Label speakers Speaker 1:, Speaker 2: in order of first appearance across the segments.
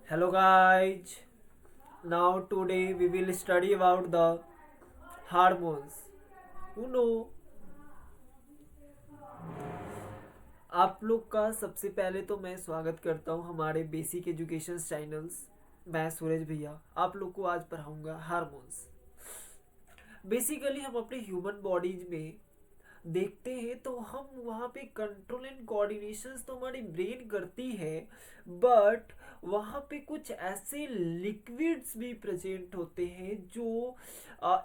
Speaker 1: Hello guys. Now today we will study about the hormones. You know, आप लोग का सबसे पहले तो मैं स्वागत करता हूँ हमारे बेसिक एजुकेशन चैनल्स। मैं सूरज भैया आप लोग को आज पढ़ाऊंगा हार्मोन्स। बेसिकली हम अपने ह्यूमन बॉडीज में देखते हैं तो हम वहाँ पे कंट्रोल एंड कोऑर्डिनेशंस तो हमारी ब्रेन करती है, बट वहाँ पे कुछ ऐसे लिक्विड्स भी प्रेजेंट होते हैं जो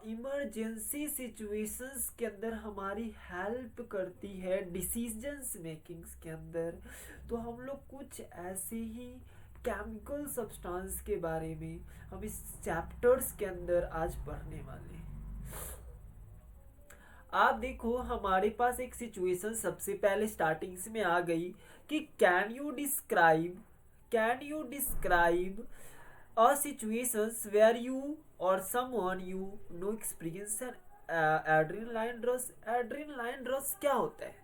Speaker 1: इमरजेंसी सिचुएशंस के अंदर हमारी हेल्प करती है डिसीजंस मेकिंग्स के अंदर। तो हम लोग कुछ ऐसे ही केमिकल सब्सटेंस के बारे में हम इस चैप्टर्स के अंदर आज पढ़ने वाले हैं। आप देखो हमारे पास एक सिचुएशन सबसे पहले स्टार्टिंग्स में आ गई कि can you describe a situations where you or someone you know experience an adrenaline rush. Adrenaline rush क्या होता है?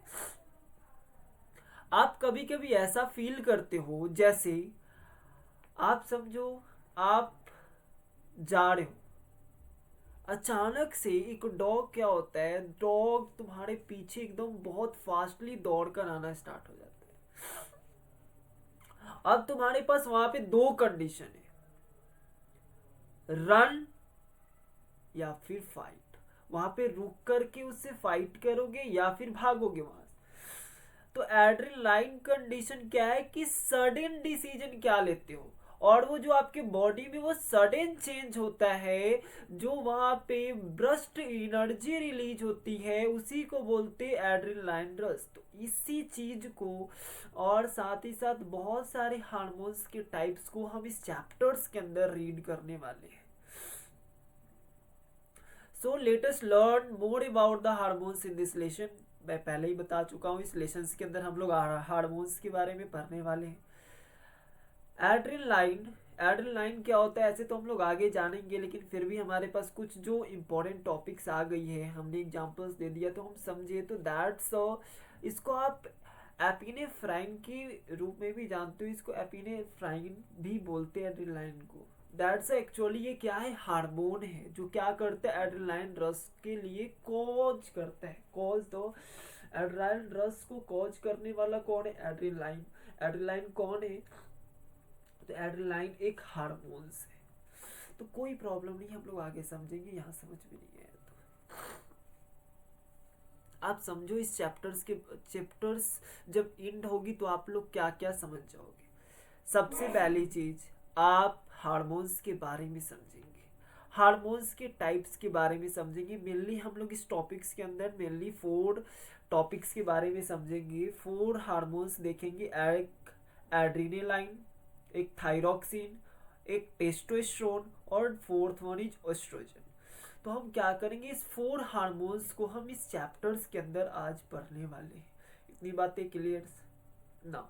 Speaker 1: आप कभी कभी ऐसा फील करते हो जैसे आप समझो आप जा रहे हो, अचानक से एक डॉग क्या होता है, डॉग तुम्हारे पीछे एकदम बहुत फास्टली दौड़ कर आना स्टार्ट हो जाता है। अब तुम्हारे पास वहां पे दो कंडीशन है, रन या फिर फाइट। वहां पे रुक करके उससे फाइट करोगे या फिर भागोगे वहां से। तो एड्रेनालाइन कंडीशन क्या है कि सडन डिसीजन क्या लेते हो, और वो जो आपके बॉडी में वो सडन चेंज होता है, जो वहां पे ब्रस्ट एनर्जी रिलीज होती है, उसी को बोलते हैं एड्रेनालाइन रश। तो इसी चीज को और साथ ही साथ बहुत सारे हार्मोन्स के टाइप्स को हम इस चैप्टर्स के अंदर रीड करने वाले हैं। So let us learn more about the hormones in this lesson. मैं पहले ही बता चुका हूँ, इस लेसन के अंदर हम लोग हार्मोन्स के बारे में पढ़ने वाले हैं। एड्रेनालाइन एड्रेनालाइन क्या होता है ऐसे तो हम लोग आगे जानेंगे, लेकिन फिर भी हमारे पास कुछ जो इम्पोर्टेंट टॉपिक्स आ गई है, हमने एग्जांपल्स दे दिया तो हम समझे। तो दैट्स इसको आप एपिनेफ्राइन के रूप में भी जानते हो, इसको एपिनेफ्राइन भी बोलते हैं एड्रेनालाइन को। दैट्स एक्चुअली ये क्या है, हार्मोन है जो क्या करता है, एड्रेनालाइन रश के लिए कॉज करता है। कॉज तो एड्रेनालाइन रश को कॉज करने वाला कौन है, एड्रेनालाइन। एड्रेनालाइन कौन है? तो एड्रेनालाइन एक हार्मोन्स है। तो कोई प्रॉब्लम नहीं, हम लोग आगे समझेंगे, यहाँ समझ में नहीं आया तो आप समझो। इस चैप्टर्स जब एंड होगी तो आप लोग क्या क्या समझ जाओगे। सबसे पहली चीज, आप हार्मोन्स के बारे में समझेंगे, हार्मोन्स के टाइप्स के बारे में समझेंगे। मेनली हम लोग इस टॉपिक्स के अंदर मेनली 4 टॉपिक्स के बारे में समझेंगे। 4 हार्मोन्स देखेंगे, एक एड्रेनालाइन, एक थायरॉक्सिन, एक टेस्टोस्टेरोन और फोर्थ वन इज एस्ट्रोजन। तो हम क्या करेंगे, इस 4 हार्मोन्स को हम इस चैप्टर्स के अंदर आज पढ़ने वाले हैं। इतनी बातें क्लियर ना?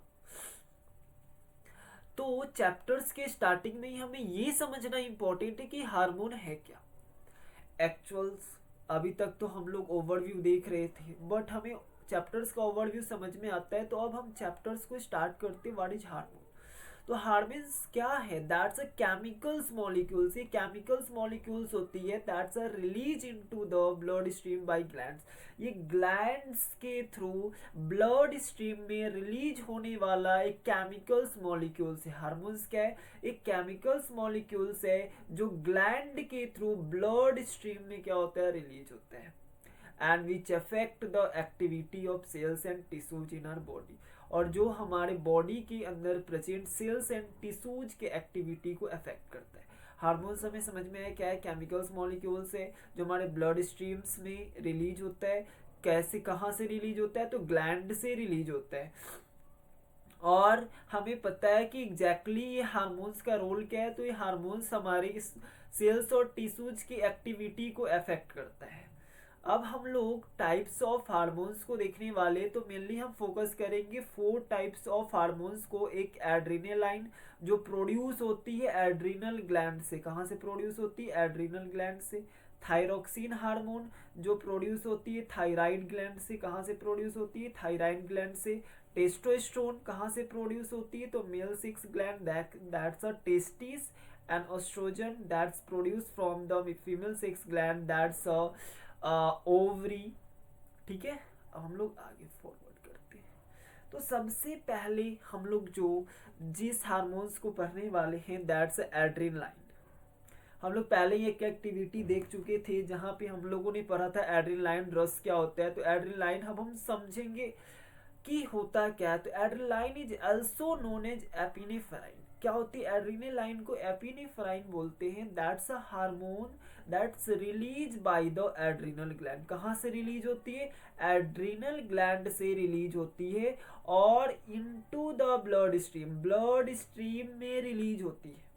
Speaker 1: तो चैप्टर्स के स्टार्टिंग में ही हमें ये समझना इंपॉर्टेंट है कि हार्मोन है क्या। एक्चुअल्स अभी तक तो हम लोग ओवरव्यू देख रहे थे, बट हमें चैप्टर्स का ओवरव्यू समझ में आता है। तो अब हम चैप्टर्स को स्टार्ट करते हैं। What is hormone? तो हार्मोन्स क्या है, दैट्स अ केमिकल्स मॉलिक्यूल्स। ये केमिकल्स मॉलिक्यूल्स होती है, that's a release into the bloodstream by glands. ये ग्लैंड्स के थ्रू ब्लड स्ट्रीम में रिलीज होने वाला एक केमिकल्स मॉलिक्यूल्स है। हार्मोन्स क्या है, एक केमिकल्स मॉलिक्यूल्स है जो ग्लैंड के थ्रू ब्लड स्ट्रीम में क्या होता है, रिलीज होता है, and which affect the activity of cells and tissues in our body. और जो हमारे बॉडी के अंदर प्रेजेंट सेल्स एंड टिश्यूज के एक्टिविटी को अफेक्ट करता है। हार्मोन्स हमें समझ में आया क्या है, केमिकल्स मॉलिक्यूल्स है जो हमारे ब्लड स्ट्रीम्स में रिलीज होता है। कैसे, कहाँ से रिलीज होता है, तो ग्लैंड से रिलीज होता है। और हमें पता है कि एग्जैक्टली ये हार्मोन्स का रोल क्या है। तो ये हार्मोन्स हमारे सेल्स और टिश्यूज की एक्टिविटी को अफेक्ट करता है। अब हम लोग टाइप्स ऑफ हार्मोन्स को देखने वाले, तो मेनली हम फोकस करेंगे 4 टाइप्स ऑफ हार्मोन्स को। एक एड्रेनालाइन जो प्रोड्यूस होती है एड्रीनल ग्लैंड से। कहाँ से प्रोड्यूस होती है, एड्रीनल ग्लैंड से। थायरॉक्सिन हार्मोन जो प्रोड्यूस होती है थायराइड ग्लैंड से। कहाँ से प्रोड्यूस होती है, थायराइड ग्लैंड से। टेस्टोस्टेरोन कहाँ से प्रोड्यूस होती है? तो male sex gland that's a testis, and estrogen that's produce from the female sex gland that's a ovary. ठीक है, अब हम लोग आगे फॉरवर्ड करते हैं। तो सबसे पहले हम लोग जो जिस हार्मोन्स को पढ़ने वाले हैं दैट्स एड्रेनालाइन। हम लोग पहले ही एक एक्टिविटी देख चुके थे जहाँ पे हम लोगों ने पढ़ा था एड्रेनालाइन रस क्या होता है। तो एड्रेनालाइन अब हम समझेंगे कि होता क्या है। तो adrenaline is also known as epinephrine. क्या होती है एड्रेनालाइन को? एपिनेफ्राइन बोलते हैं। That's a hormone that's release by the adrenal gland. कहाँ से रिलीज होती है? एड्रिनल ग्लैंड से रिलीज होती है और इनटू द ब्लड स्ट्रीम में रिलीज होती है।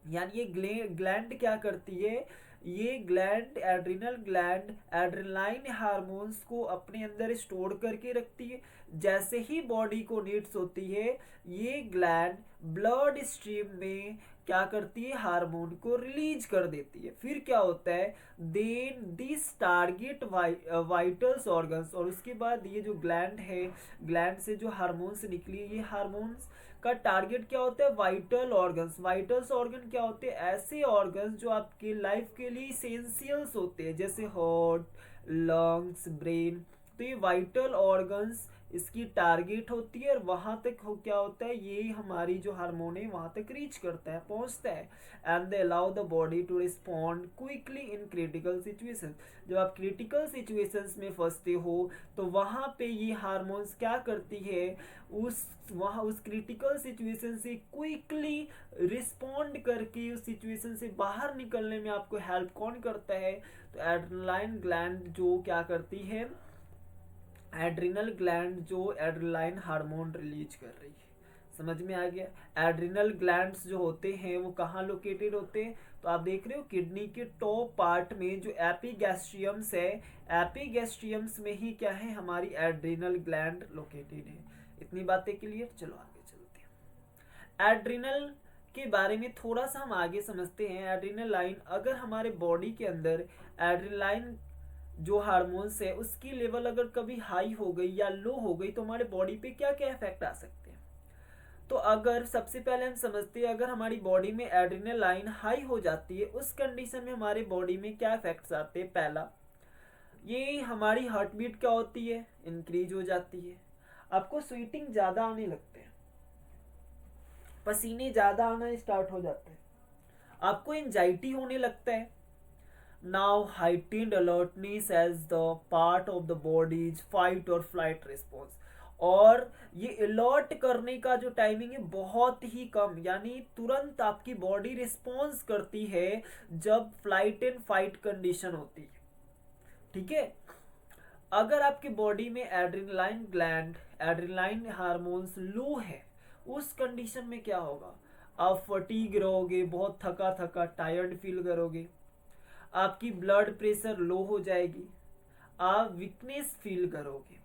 Speaker 1: यानी ये ग्लैंड क्या करती है? ये gland adrenal gland adrenaline hormones को अपने अंदर स्टोर करके रखती है। जैसे ही बॉडी को नीड्स होती है ये ग्लैंड ब्लड स्ट्रीम में क्या करती है? हार्मोन को रिलीज कर देती है। फिर क्या होता है? Then this target vitals organs, और उसके बाद ये जो ग्लैंड है, ग्लैंड से जो हार्मोन्स निकली है, ये हार्मोन्स का टारगेट क्या होता है? Vital organs. वाइटल्स ऑर्गन क्या होते हैं? ऐसे ऑर्गन्स जो आपकी लाइफ के लिए इसेंशियल्स होते हैं, जैसे हार्ट, लंग्स, ब्रेन। तो ये वाइटल ऑर्गन्स इसकी टारगेट होती है और वहां तक क्या होता है? ये हमारी जो हार्मोन है वहां तक रीच करता है, पहुंचता है। And they allow the body to respond quickly in critical situation. जब आप क्रिटिकल सिचुएशंस में फंसते हो तो वहां पे ये हार्मोन्स क्या करती है? उस क्रिटिकल सिचुएशन से क्विकली रिस्पॉन्ड करके उस सिचुएशन से बाहर निकलने में आपको हेल्प कौन करता है? तो एड्रेनालाइन ग्लैंड जो क्या करती है? एड्रिनल ग्लैंड जो एड्रेनालाइन हार्मोन रिलीज कर रही है। समझ में आ गया? एड्रिनल ग्लैंड्स जो होते हैं वो कहाँ लोकेटेड होते हैं? तो आप देख रहे हो किडनी के टॉप पार्ट में जो एपिगैस्ट्रियम्स है, एपिगैस्ट्रियम्स में ही क्या है? हमारी एड्रिनल ग्लैंड लोकेटेड है। इतनी बातें क्लियर? चलो आगे चलते हैं। एड्रिनल के बारे में थोड़ा सा हम आगे समझते हैं। एड्रेनालाइन, अगर हमारे बॉडी के अंदर एड्रेनालाइन जो हार्मोन्स है उसकी लेवल अगर कभी हाई हो गई या लो हो गई तो हमारे बॉडी पे क्या क्या इफेक्ट आ सकते हैं? तो अगर सबसे पहले हम समझते हैं, अगर हमारी बॉडी में एड्रेनालाइन हाई हो जाती है उस कंडीशन में हमारे बॉडी में क्या इफेक्ट्स आते हैं? पहला, ये हमारी हार्ट बीट क्या होती है? इंक्रीज हो जाती है। आपको स्वेटिंग ज्यादा आने लगते हैं, पसीने ज्यादा आना स्टार्ट हो जाते हैं, आपको एंजाइटी होने लगता है। Now heightened alertness as the part of the body's fight or flight response। और ये अलर्ट करने का जो टाइमिंग है बहुत ही कम, यानी तुरंत आपकी बॉडी रिस्पॉन्स करती है जब फ्लाइट एंड फाइट कंडीशन होती है। ठीक है, अगर आपकी बॉडी में एड्रेनालाइन ग्लैंड, एड्रेनालाइन हार्मोन्स लो है, उस कंडीशन में क्या होगा? आप फटीग रहोगे, बहुत थका थका टायर्ड फील करोगे, आपकी ब्लड प्रेशर लो हो जाएगी, आप वीकनेस फील करोगे।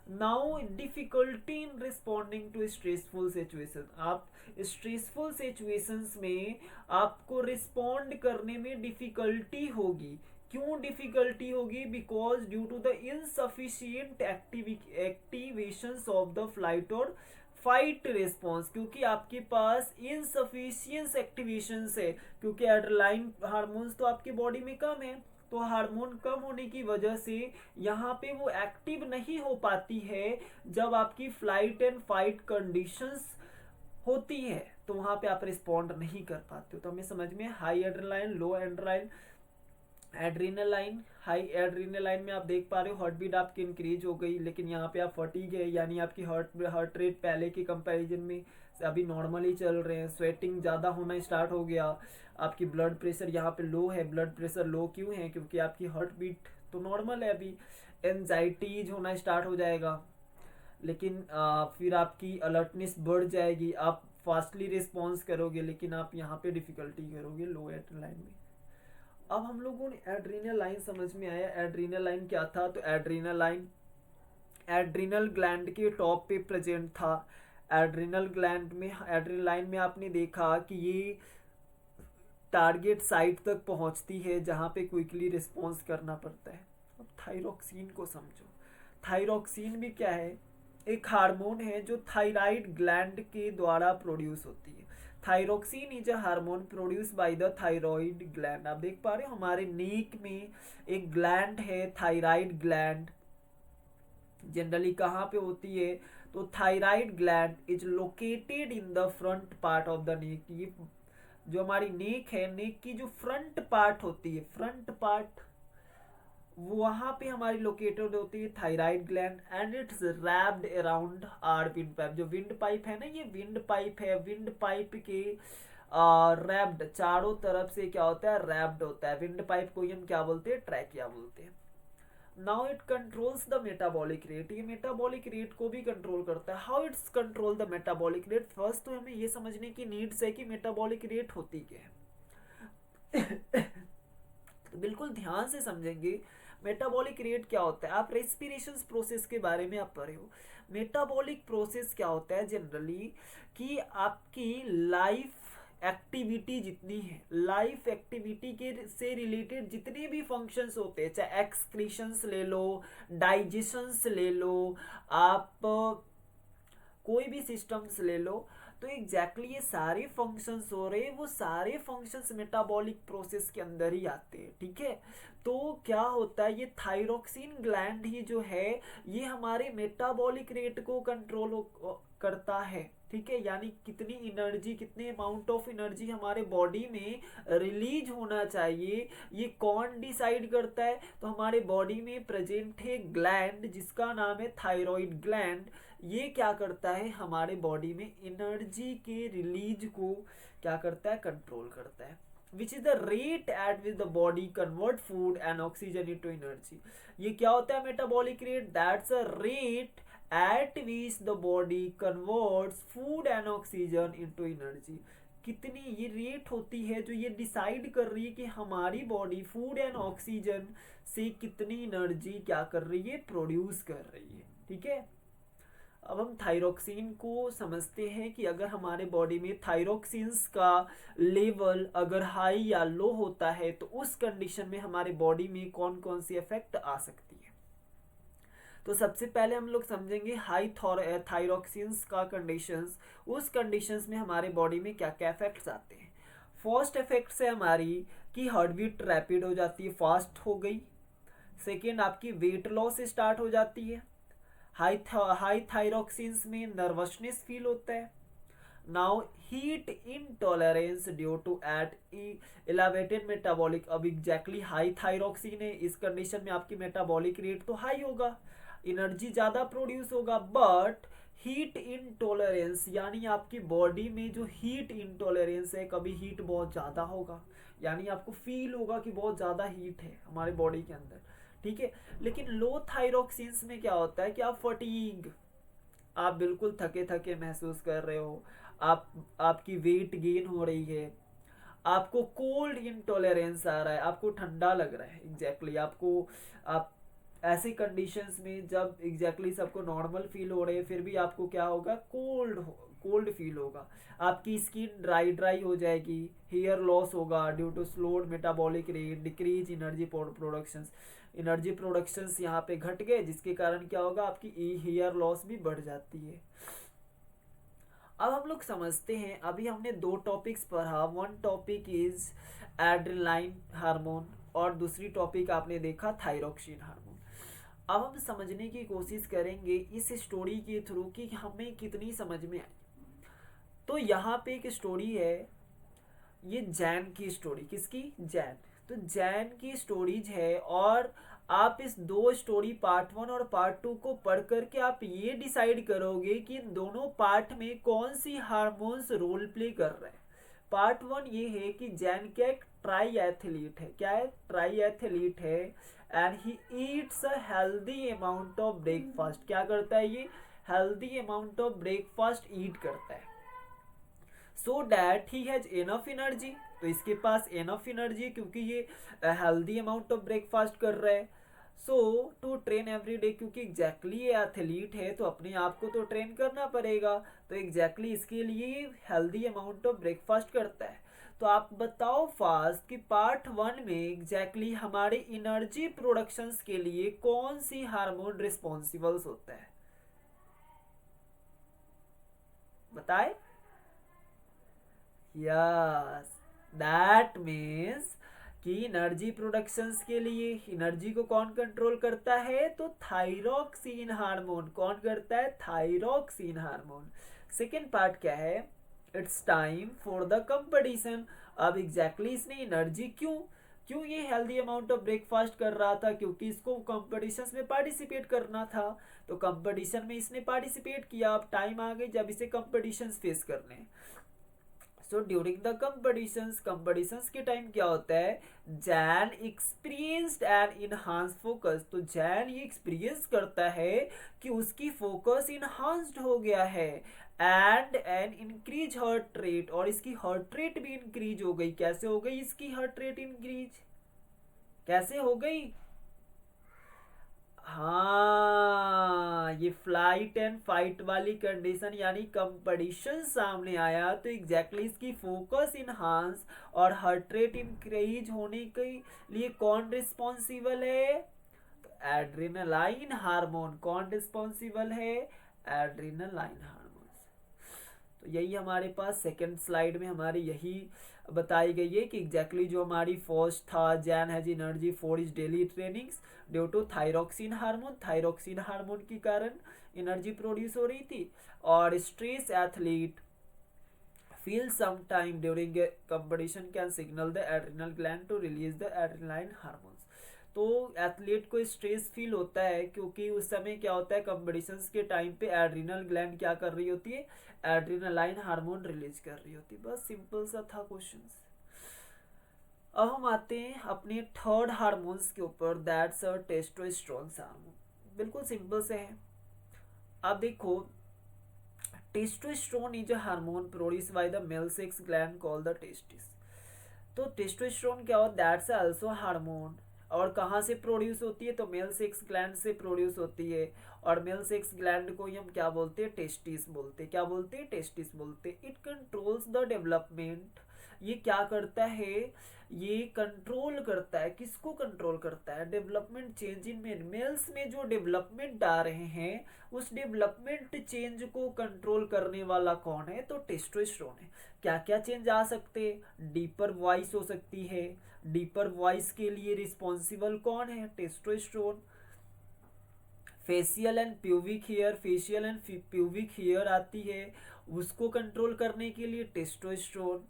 Speaker 1: Now difficulty in responding to stressful situation. आप स्ट्रेसफुल सिचुएशंस में आपको रिस्पॉन्ड करने में डिफिकल्टी होगी। क्यों डिफिकल्टी होगी? Because due to the insufficient activations of the flight or fight response, क्योंकि आपके पास इनसफिशियंस एक्टिवेशंस है, क्योंकि एड्रेनालाइन हार्मोन्स तो आपकी बॉडी में कम है। तो हार्मोन कम होने की वजह से यहाँ पे वो एक्टिव नहीं हो पाती है। जब आपकी फ्लाइट एंड फाइट कंडीशंस होती है तो वहां पे आप रिस्पॉन्ड नहीं कर पाते हो। तो हमें समझ में हाई एड्रेनालाइन, लो एड्रेनालाइन। एड्रेनालाइन, हाई एड्रेनालाइन में आप देख पा रहे हो हार्ट बीट आपकी इंक्रीज हो गई, लेकिन यहाँ पे आप फटीग है, यानी आपकी हार्ट रेट पहले के कंपैरिजन में अभी नॉर्मल ही चल रहे हैं। स्वेटिंग ज़्यादा होना स्टार्ट हो गया, आपकी ब्लड प्रेशर यहाँ पे लो है। ब्लड प्रेशर लो क्यों है? क्योंकि आपकी हार्ट बीट तो नॉर्मल है अभी। एंजाइटीज होना स्टार्ट हो जाएगा, लेकिन फिर आपकी अलर्टनेस बढ़ जाएगी, आप फास्टली रिस्पॉन्स करोगे, लेकिन आप यहाँ पे डिफिकल्टी करोगे लो एड्रेनालाइन में। अब हम लोगों ने एड्रेनालाइन समझ में आया। एड्रेनालाइन क्या था? तो एड्रेनालाइन एड्रिनल ग्लैंड के टॉप पे प्रेजेंट था। एड्रिनल ग्लैंड में, एड्रेनालाइन में आपने देखा कि ये टारगेट साइट तक पहुंचती है जहां पे क्विकली रिस्पॉन्स करना पड़ता है। अब थायरोक्सिन को समझो। थायरोक्सिन भी क्या है? एक हार्मोन है जो थायराइड ग्लैंड के द्वारा प्रोड्यूस होती है। Thyroxine is a hormone produce by the thyroid gland. आप देख पा रहे हो हमारे नेक में एक ग्लैंड है थायराइड ग्लैंड। जनरली कहाँ पे होती है? तो thyroid gland is located in the front part of the neck. ये जो हमारी नेक है, नेक की जो फ्रंट पार्ट होती है, फ्रंट पार्ट वहां पे हमारी लोकेटेड होती है thyroid gland and it's wrapped around our windpipe. जो विंड पाइप है ना, ये विंड पाइप है, विंड पाइप के रैप्ड चारों तरफ से क्या होता है? रैप्ड होता है। विंड पाइप को ही हम क्या बोलते हैं? ट्रैकिया बोलते हैं। Now it controls the metabolic rate. ये मेटाबॉलिक रेट को भी कंट्रोल करता है। How it's control the metabolic rate? First तो हमें ये समझने की नीड्स है कि मेटाबॉलिक रेट होती क्या है। तो बिल्कुल ध्यान से समझेंगे मेटाबॉलिक रेट क्या होता है। आप रेस्पिरेशन प्रोसेस के बारे में आप पढ़े हो। मेटाबॉलिक प्रोसेस क्या होता है जनरली कि आपकी लाइफ एक्टिविटी जितनी है, लाइफ एक्टिविटी के से रिलेटेड जितने भी फंक्शंस होते हैं, चाहे एक्सक्रीशंस ले लो, डाइजेशंस ले लो, आप कोई भी सिस्टम्स ले लो, तो एग्जैक्टली ये सारे फंक्शंस हो रहे, वो सारे फंक्शंस मेटाबॉलिक प्रोसेस के अंदर ही आते हैं। ठीक है, तो क्या होता है, ये थायरोक्सिन ग्लैंड ही जो है ये हमारे मेटाबॉलिक रेट को कंट्रोल करता है। ठीक है, यानी कितनी एनर्जी, कितने अमाउंट ऑफ एनर्जी हमारे बॉडी में रिलीज होना चाहिए, ये कौन डिसाइड करता है? तो हमारे बॉडी में प्रेजेंट है ग्लैंड जिसका नाम है थायराइड ग्लैंड। ये क्या करता है? हमारे बॉडी में एनर्जी के रिलीज को क्या करता है? कंट्रोल करता है। Which is the rate at which the body convert food and oxygen into energy. ये क्या होता है metabolic rate? That's a rate at which the body converts food and oxygen into energy। कितनी ये रेट होती है जो ये डिसाइड कर रही है कि हमारी बॉडी फूड एंड ऑक्सीजन से कितनी एनर्जी क्या कर रही है? प्रोड्यूस कर रही है। ठीक है, अब हम थायरोक्सिन को समझते हैं कि अगर हमारे बॉडी में थायरोक्सिन्स का लेवल अगर हाई या लो होता है तो उस कंडीशन में हमारे बॉडी में कौन कौन सी इफेक्ट आ सकती है। तो सबसे पहले हम लोग समझेंगे हाई थायरोक्सिन्स का कंडीशंस। उस कंडीशंस में हमारे बॉडी में क्या क्या इफेक्ट्स आते हैं। फर्स्ट इफेक्ट से हमारी कि हार्ट बीट रैपिड हो जाती है, फास्ट हो गई। सेकेंड, आपकी वेट लॉस स्टार्ट हो जाती है। हाई थायरोक्सिन्स में नर्वसनेस फील होता है। Now heat intolerance due to at elevated metabolic. अब एग्जैक्टली हाई थायरोक्सिन है, इस कंडीशन में आपकी मेटाबॉलिक रेट तो हाई होगा, एनर्जी ज्यादा प्रोड्यूस होगा, बट हीट इनटॉलरेंस यानी आपकी बॉडी में जो हीट इनटॉलरेंस है, कभी हीट बहुत ज्यादा होगा, यानी आपको फील होगा कि बहुत ज्यादा हीट है हमारे बॉडी के अंदर। ठीक है, लेकिन लो थायरोक्सिन्स में क्या होता है कि आप फटीग, आप बिल्कुल थके थके महसूस कर रहे हो, आपकी वेट गेन हो रही है, आपको कोल्ड इंटॉलरेंस आ रहा है, आपको ठंडा लग रहा है। एग्जैक्टली आप ऐसी कंडीशंस में जब एग्जैक्टली सबको नॉर्मल फील हो रहे हैं फिर भी आपको क्या होगा? कोल्ड फील होगा। आपकी स्किन ड्राई हो जाएगी, हेयर लॉस होगा due to slowed metabolic rate, decrease energy productions. Energy productions यहाँ पे घट गए जिसके कारण क्या होगा? आपकी हेयर लॉस भी बढ़ जाती है। अब हम लोग समझते हैं, अभी हमने दो टॉपिक्स पढ़ा। One topic is adrenaline hormone और दूसरी टॉपिक आपने देखा थायरोक्सिन हार्मोन। अब हम समझने की कोशिश करेंगे इस स्टोरी के थ्रू कि हमें कितनी समझ में आई। तो यहाँ पे एक स्टोरी है, ये जैन की स्टोरी। किसकी? जैन। तो जैन की स्टोरीज है और आप इस दो स्टोरी पार्ट 1 और पार्ट 2 को पढ़ करके आप ये डिसाइड करोगे कि इन दोनों पार्ट में कौन सी हार्मोन्स रोल प्ले कर रहे हैं। पार्ट 1 ये है कि जैन क्या एक ट्राई एथलीट है। क्या है? ट्राई एथलीट है and he eats a healthy amount of breakfast. क्या करता है ये? हेल्दी अमाउंट ऑफ ब्रेकफास्ट ईट करता है so that he has enough energy. तो इसके पास एनफ एनर्जी है क्योंकि ये हेल्दी अमाउंट ऑफ ब्रेकफास्ट कर रहा है। सो टू ट्रेन एवरी डे, क्योंकि एग्जैक्टली ये एथलीट है तो अपने आप को तो ट्रेन करना पड़ेगा, तो एग्जैक्टली इसके लिए हेल्दी अमाउंट ऑफ ब्रेकफास्ट करता है। तो आप बताओ फास्ट कि पार्ट 1 में एग्जैक्टली हमारे एनर्जी प्रोडक्शंस के लिए कौन सी हार्मोन रिस्पॉन्सिबल होता है? बताए? यस, दैट मीन्स कि एनर्जी प्रोडक्शंस के लिए एनर्जी को कौन कंट्रोल करता है? तो थायरोक्सिन हार्मोन। कौन करता है? Thyroxine hormone. सेकेंड पार्ट क्या है? It's time for the competition. अब एग्जैक्टली इसने एनर्जी क्यों क्यों ये हेल्दी अमाउंट ऑफ ब्रेकफास्ट कर रहा था? क्योंकि इसको कंपटीशंस में पार्टिसिपेट करना था। तो कंपटीशन में इसने पार्टिसिपेट किया। अब टाइम आ गई जब इसे कंपटीशंस फेस करने हैं। सो ड्यूरिंग द कंपटीशंस के टाइम क्या होता है? Jane experienced an enhanced focus. तो जैन ये एक्सपीरियंस करता है कि उसकी फोकस इनहांस्ड हो गया है and an increase heart rate, और इसकी हार्ट रेट भी इंक्रीज हो गई। कैसे हो गई इसकी हार्ट रेट इंक्रीज? कैसे हो गई? हाँ, ये फ्लाइट एंड फाइट वाली कंडीशन यानी कंपटीशन सामने आया तो एग्जैक्टली इसकी फोकस इनहांस और हार्ट रेट इंक्रीज होने के लिए कौन रिस्पॉन्सिबल है? तो एड्रेनालाइन हार्मोन। कौन रिस्पॉन्सिबल है? Adrenaline hormone. तो यही हमारे पास सेकेंड स्लाइड में हमारी यही बताई गई है कि एग्जैक्टली जो हमारी फर्स्ट था, Jane has energy for his daily trainings due to thyroxine hormone. Thyroxine hormone के कारण एनर्जी प्रोड्यूस हो रही थी। और stress athlete feel some time during a competition can signal the adrenal gland to release the adrenaline hormones। तो athlete को stress feel होता है क्योंकि उस समय क्या होता है, कंपटीशंस के टाइम पे एड्रिनल ग्लैंड क्या कर रही होती है? एड्रेनालाइन हार्मोन रिलीज कर रही होती है। बस सिंपल सा था क्वेश्चन। अब हम आते हैं अपने थर्ड हार्मोन्स के ऊपर, दैट्स टेस्टोस्टेरोन हार्मोन। बिल्कुल सिंपल से है। अब देखो, testosterone is a hormone produced by the mail sex gland called the testis. तो टेस्टोस्टेरोन क्या होता है? That's also hormone. और कहाँ से प्रोड्यूस होती है? तो मेल सेक्स ग्लैंड से प्रोड्यूस होती है। और मेल सेक्स ग्लैंड को ही हम क्या बोलते हैं? टेस्टिस बोलते हैं। क्या बोलते हैं? टेस्टिस बोलते हैं। It controls the development. ये क्या करता है? ये कंट्रोल करता है। किसको कंट्रोल करता है? Development change in male. Males में जो डेवलपमेंट आ रहे हैं उस डेवलपमेंट चेंज को कंट्रोल करने वाला कौन है? तो टेस्टोस्टेरोन है। क्या क्या चेंज आ सकते हैं? डीपर वॉइस हो सकती है। डीपर वॉइस के लिए रिस्पॉन्सिबल कौन है? Testosterone. Facial and pubic hair, facial and pubic hair आती है, उसको कंट्रोल करने के लिए testosterone.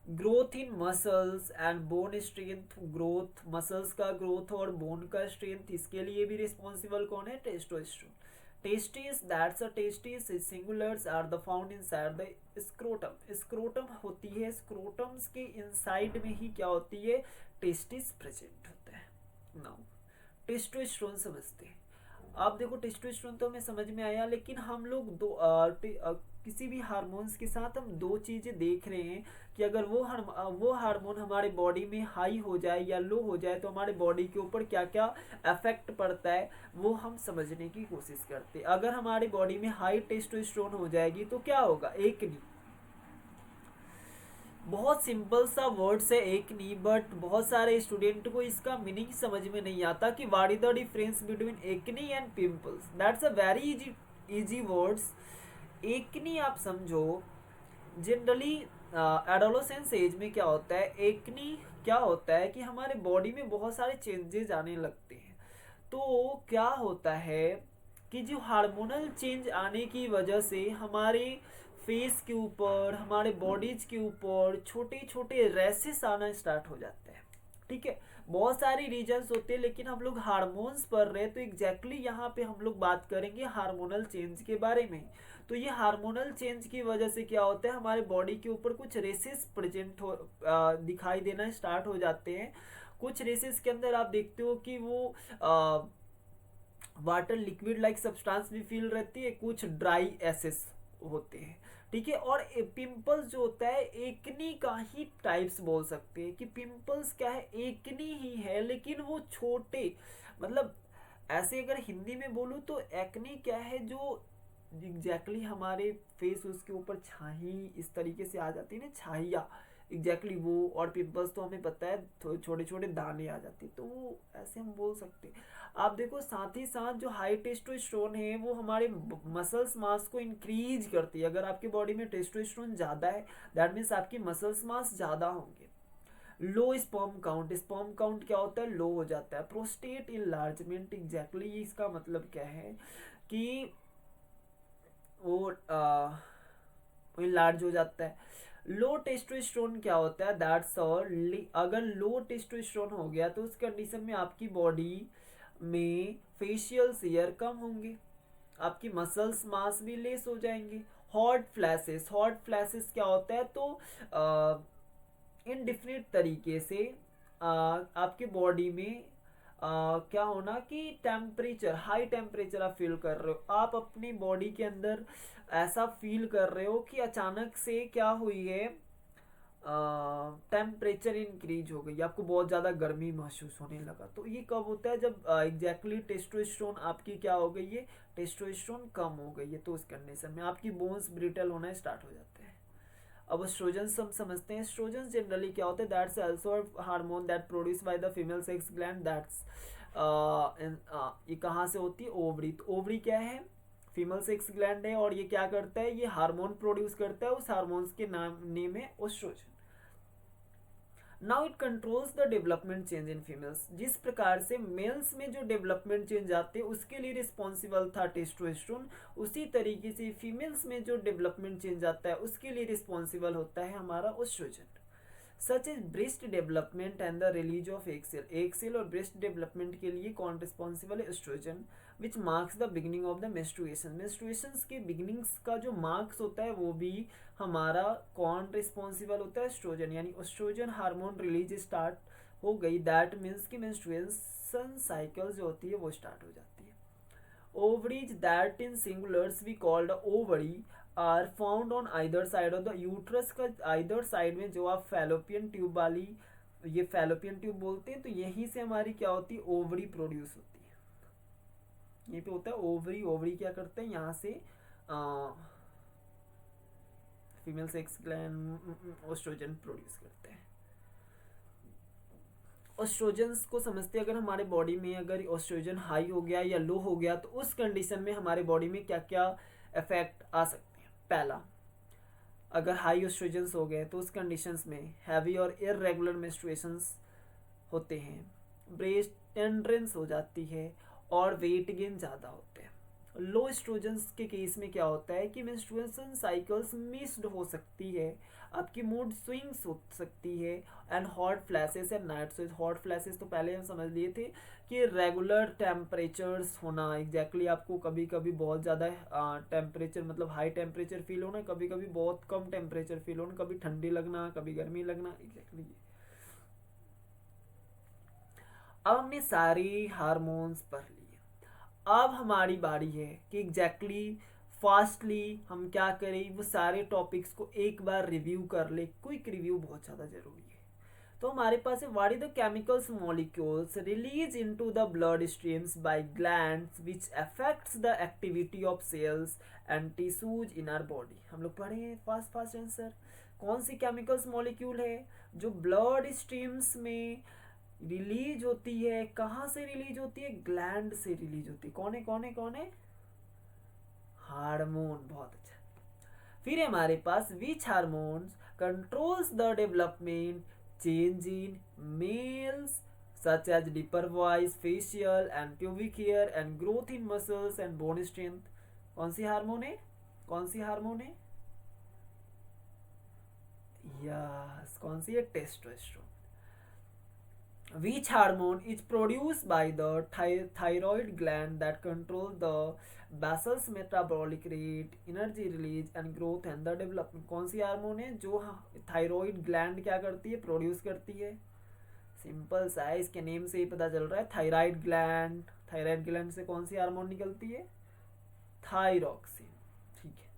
Speaker 1: Growth in muscles and bone strength, growth muscles का ग्रोथ और बोन का स्ट्रेंथ, इसके लिए भी रिस्पॉन्सिबल कौन है? Testosterone. Testis, that's a testis singulars are the found inside the scrotum. Scrotum होती है, स्क्रोटम्स के इनसाइड में ही क्या होती है? टेस्टिस प्रेजेंट होता है। नाउ टेस्टोस्टेरोन समझते हैं। आप देखो, टेस्टोस्टेरोन तो हमें समझ में आया, लेकिन हम लोग किसी भी हार्मोन्स के साथ हम दो चीज़ें देख रहे हैं कि अगर वो हार्मोन हमारे बॉडी में हाई हो जाए या लो हो जाए तो हमारे बॉडी के ऊपर क्या क्या इफेक्ट पड़ता है वो हम समझने की कोशिश करते हैं। अगर हमारी बॉडी में हाई टेस्टोस्टेरोन हो जाएगी तो क्या होगा? एक नहीं, बहुत सिंपल सा वर्ड्स है एक नहीं, बट बहुत सारे स्टूडेंट को इसका मीनिंग समझ में नहीं आता कि what is the difference between acne and pimples. That's a very easy words. Acne आप समझो, जनरली एडोलेसेंस एज में क्या होता है? एक्नी क्या होता है कि हमारे बॉडी में बहुत सारे चेंजेस आने लगते हैं। तो क्या होता है कि जो हार्मोनल चेंज आने की वजह से हमारे फेस के ऊपर, हमारे बॉडीज के ऊपर छोटे छोटे रैसेस आना स्टार्ट हो जाते हैं। ठीक है, बहुत सारे रीजंस होते हैं, लेकिन हम लोग हार्मोन्स पढ़ रहे हैं तो एग्जैक्टली यहाँ पे हम लोग बात करेंगे हार्मोनल चेंज के बारे में। तो ये हार्मोनल चेंज की वजह से क्या होता है? हमारे बॉडी के ऊपर कुछ रेसेस प्रेजेंट दिखाई देना स्टार्ट हो जाते हैं। कुछ रेसेस के अंदर आप देखते हो कि वो वाटर लिक्विड लाइक सब्सटेंस भी फील रहती है, कुछ ड्राई एसेस होते हैं। ठीक है, और पिंपल्स जो होता है एकनी का ही टाइप्स बोल सकते हैं कि पिंपल्स क्या है? एकनी ही है, लेकिन वो छोटे, मतलब ऐसे अगर हिंदी में बोलूँ तो एक्नी क्या है? जो एग्जैक्टली हमारे फेस उसके ऊपर छाही इस तरीके से आ जाती है ना, छाहिया, एग्जैक्टली वो, और पिंपल्स तो हमें पता है छोटे छोटे दाने आ जाते हैं, तो वो ऐसे हम बोल सकते हैं। आप देखो साथ ही साथ जो हाई टेस्टोस्टेरोन है वो हमारे मसल्स मास को इंक्रीज करती है। अगर आपकी बॉडी में टेस्टोस्टेरोन ज़्यादा है, दैट मीन्स आपकी मसल्स मास ज़्यादा होंगे। लो स्पर्म काउंट क्या होता है, लो हो जाता है। प्रोस्टेट इनलार्जमेंट, एग्जैक्टली इसका मतलब क्या है कि वो इनलार्ज हो जाता है। लो टेस्टोस्टेरोन क्या होता है, दैट्स ऑल। अगर लो टेस्टोस्टेरोन हो गया तो उस कंडीशन में आपकी बॉडी में फेशियल हेयर कम होंगे, आपकी मसल्स मास भी लेस हो जाएंगे। हॉट फ्लैशेस क्या होता है, तो इनडिफिनिट तरीके से आपके बॉडी में क्या होना कि टेम्परेचर, हाई टेम्परेचर आप फील कर रहे हो, आप अपनी बॉडी के अंदर ऐसा फील कर रहे हो कि अचानक से क्या हुई है, टेम्परेचर इंक्रीज हो गई, आपको बहुत ज़्यादा गर्मी महसूस होने लगा। तो ये कब होता है, जब एग्जैक्टली टेस्टोस्टेरोन आपकी क्या हो गई है, टेस्टोस्टेरोन कम हो गई है। तो उस कंडीशन में आपकी बोन्स ब्रिटल होना स्टार्ट हो जाते हैं। अब एस्ट्रोजन हम समझते हैं। एस्ट्रोजन जनरली क्या होते हैं, that's also hormone that produce by the female sex gland, that's ये कहाँ से होती है, ओवरी। तो ओवरी क्या है, फीमेल सेक्स ग्लैंड है, और ये क्या करता है, ये हार्मोन प्रोड्यूस करता है, उस हार्मोन्स के नेम है estrogen. Now it controls the development change in females. जिस प्रकार से मेल्स में जो डेवलपमेंट चेंज आते हैं उसके लिए रिस्पॉन्सिबल था टेस्टोस्टेरोन, उसी तरीके से फीमेल्स में जो डेवलपमेंट चेंज आता है उसके लिए रिस्पॉन्सिबल होता है हमारा estrogen. Such is breast development and the release of egg cell. Egg cell और ब्रेस्ट डेवलपमेंट के लिए कौन रिस्पॉन्सिबल है, estrogen, which marks the beginning of the menstruation. Menstruations के बिगिनिंग्स का जो मार्क्स होता है वो भी हमारा कौन रिस्पॉन्सिबल होता है, एस्ट्रोजन। यानी एस्ट्रोजन हार्मोन रिलीज स्टार्ट हो गई, दैट मीन्स कि मेंस्ट्रुएशन साइकिल जो होती है वो स्टार्ट हो जाती है। Ovaries that in singulars we called ovary are found on either side of the uterus का आइदर साइड में, जो आप फैलोपियन ट्यूब वाली, ये फैलोपियन ट्यूब बोलते हैं, तो यहीं से हमारी क्या होती है, ओवरी प्रोड्यूस होती है। यहीं पे होता है ओवरी। ओवरी क्या करते हैं, यहाँ से female sex gland estrogen produce करते हैं। एस्ट्रोजन्स को समझते हैं, अगर हमारे बॉडी में अगर एस्ट्रोजन हाई हो गया या लो हो गया तो उस कंडीशन में हमारे बॉडी में क्या क्या इफेक्ट आ सकते हैं। पहला, अगर हाई एस्ट्रोजन्स हो गए तो उस कंडीशंस में हैवी और इररेगुलर मेंस्ट्रुएशंस होते हैं, ब्रेस्ट टेंड्रेंस हो जाती है, और वेट गेन ज़्यादा होते हैं। लो एस्ट्रोजन्स के केस में क्या होता है कि मेंस्ट्रुएशन साइकिल्स मिस्ड हो सकती है, आपकी मूड स्विंग्स हो सकती है, and hot flashes and night sweat. Hot flashes तो पहले हम समझ लिए थे कि रेगुलर टेम्परेचर्स होना, एग्जैक्टली आपको कभी कभी बहुत ज़्यादा टेम्परेचर मतलब हाई टेम्परेचर फील होना, कभी कभी बहुत कम टेम्परेचर फील होना, कभी ठंडी लगना कभी गर्मी लगना, एग्जैक्टली। अब हमने सारे हार्मोन्स पढ़ लिए, अब हमारी बारी है कि एग्जैक्टली फास्टली हम क्या करें, वो सारे टॉपिक्स को एक बार रिव्यू कर ले। क्विक रिव्यू बहुत ज़्यादा ज़रूरी है। तो हमारे पास है, what is the chemicals molecules release into the bloodstreams by glands which affects the activity of cells and tissues in our body. हम लोग पढ़े हैं, फास्ट फास्ट आंसर। कौन सी केमिकल्स मॉलिक्यूल है जो ब्लड स्ट्रीम्स में रिलीज होती है, कहाँ से रिलीज होती है, ग्लैंड से रिलीज होती है। कौन है, हार्मोन। बहुत अच्छा। फिर हमारे पास which hormones controls the development change in males such as deeper voice, facial and pubic hair and growth in muscles and bone strength। कौन सी हार्मोन है, यस, कौन सी है, testosterone. Which hormone is produced by the thyroid gland that control the basal metabolic rate, energy release and growth and the development। कौन सी hormone है जो thyroid gland क्या करती है, प्रोड्यूस करती है। सिंपल सा है, इसके नेम से ही पता चल रहा है, थायराइड ग्लैंड। थायराइड ग्लैंड से कौन सी हार्मोन निकलती है, थायरॉक्सिन। ठीक है।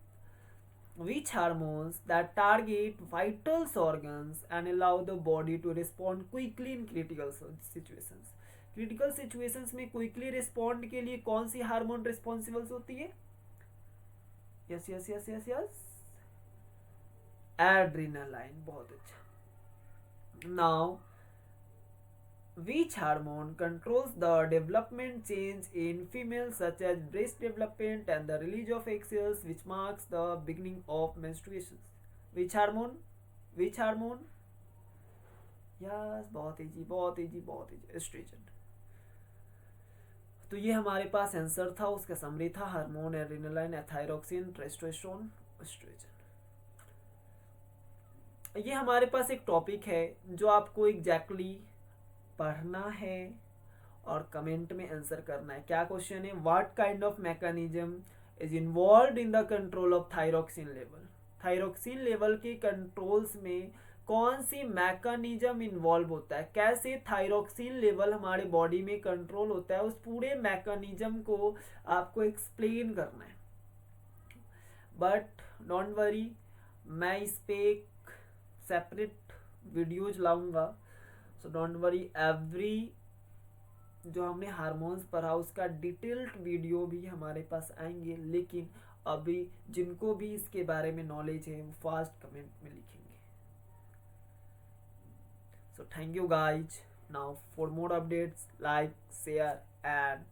Speaker 1: Which hormones that target vital organs and allow the body to respond quickly in critical situations। Critical situations में क्विकली रिस्पॉन्ड के लिए कौन सी हार्मोन रिस्पॉन्सिबल होती है, यस, एड्रेनालाइन। बहुत अच्छा। Now, which hormone controls the development change in females such as breast development and the release of egg cells which marks the beginning of menstruations? Which hormone? Which hormone? Yes, बहुत easy, बहुत easy, बहुत easy, oestrogen. तो ये हमारे पास answer था, उसका summary था hormone adrenaline, एथायरोक्सिन, testosterone, oestrogen. ये हमारे पास एक टॉपिक है जो आपको एग्जैक्टली पढ़ना है और कमेंट में आंसर करना है। क्या क्वेश्चन है? What kind of mechanism is involve in the control of thyroxine level? Thyroxine level के कंट्रोल्स में कौन सी मैकेनिज्म इन्वॉल्व होता है? कैसे थायरोक्सिन लेवल हमारे बॉडी में कंट्रोल होता है, उस पूरे मैकेनिज्म को आपको एक्सप्लेन करना है। बट डोंट वरी, मैं इस पे एक सेपरेट वीडियोज लाऊंगा, सो डोंट वरी। एवरी जो हमने हार्मोन्स पढ़ा उसका डिटेल्ड वीडियो भी हमारे पास आएंगे, लेकिन अभी जिनको भी इसके बारे में नॉलेज है वो फास्ट कमेंट में लिखेंगे। So thank you guys. Now for more updates, like, share and